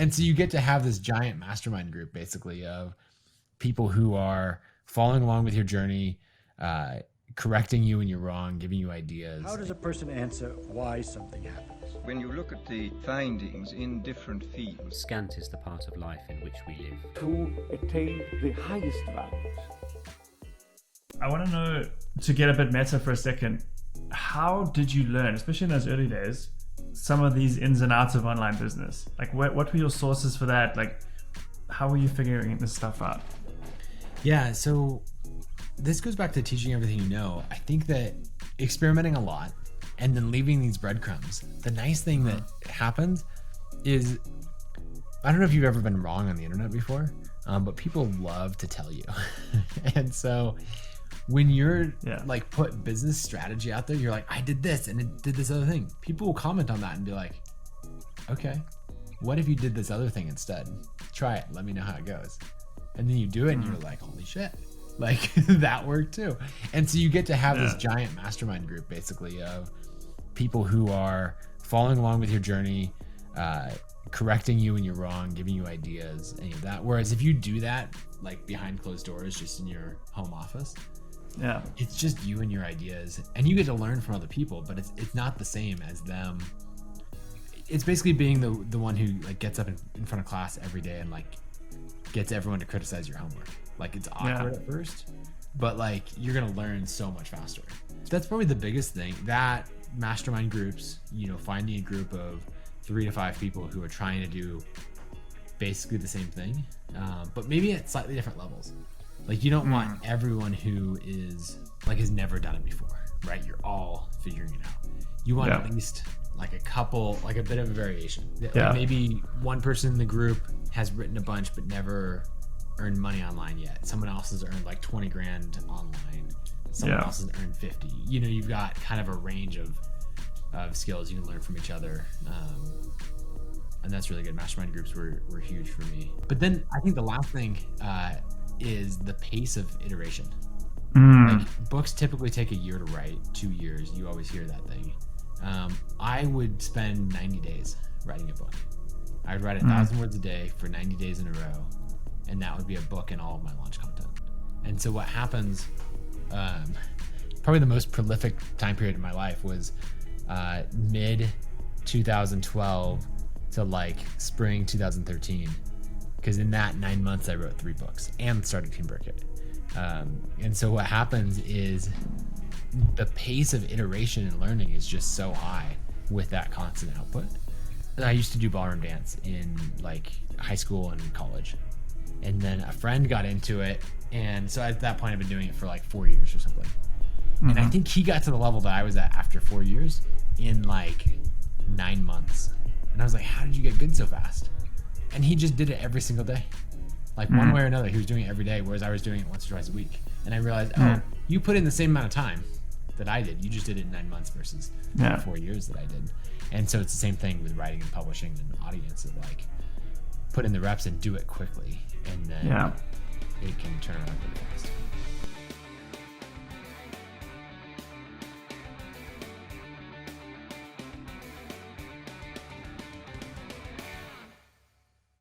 And so you get to have this giant mastermind group basically of people who are following along with your journey, correcting you when you're wrong, giving you ideas. How does a person answer why something happens? When you look at the findings in different fields, Scant is the part of life in which we live. To attain the highest values. I want to know, to get a bit meta for a second, how did you learn, especially in those early days, some of these ins and outs of online business? Like, what were your sources for that? Like, how were you figuring this stuff out? Yeah, so this goes back to teaching everything you know. I think that experimenting a lot and then leaving these breadcrumbs. The nice thing that happens is, I don't know if you've ever been wrong on the internet before, but people love to tell you. And so when you're like put business strategy out there, you're like, I did this and it did this other thing. People will comment on that and be like, okay, what if you did this other thing instead? Try it. Let me know how it goes. And then you do it and you're like, holy shit, like that worked too. And so you get to have this giant mastermind group basically of people who are following along with your journey, correcting you when you're wrong, giving you ideas, any of that. Whereas if you do that like behind closed doors, just in your home office, it's just you and your ideas, and you get to learn from other people, but it's not the same as them. It's basically being the one who like gets up in front of class every day and like gets everyone to criticize your homework. Like it's awkward at first, but like you're gonna learn so much faster. That's probably the biggest thing. That mastermind groups, you know, finding a group of 3 to 5 people who are trying to do basically the same thing, but maybe at slightly different levels. Like you don't want everyone who is like has never done it before, right? You're all figuring it out. You want at least like a couple, like a bit of a variation. Like maybe one person in the group has written a bunch but never earned money online yet. Someone else has earned like 20 grand online. Someone else has earned 50. You know, you've got kind of a range of skills you can learn from each other. And that's really good. Mastermind groups were huge for me. But then I think the last thing is the pace of iteration. Like books typically take a year to write, 2 years. You always hear that thing. I would spend 90 days writing a book. I would write 1,000 words a day for 90 days in a row, and that would be a book and all of my launch content. And so what happens, probably the most prolific time period in my life was mid 2012 to like spring 2013, because in that 9 months I wrote 3 books and started Team Burkett. And so what happens is the pace of iteration and learning is just so high with that constant output. I used to do ballroom dance in like high school and college, and then a friend got into it, and so at that point I've been doing it for like 4 years or something. And I think he got to the level that I was at after 4 years in like 9 months. And I was like, how did you get good so fast? And he just did it every single day. Like one way or another, he was doing it every day, whereas I was doing it once or twice a week. And I realized, you put in the same amount of time that I did. You just did it in 9 months versus 4 years that I did. And so it's the same thing with writing and publishing and audience, of like put in the reps and do it quickly, and then it can turn around.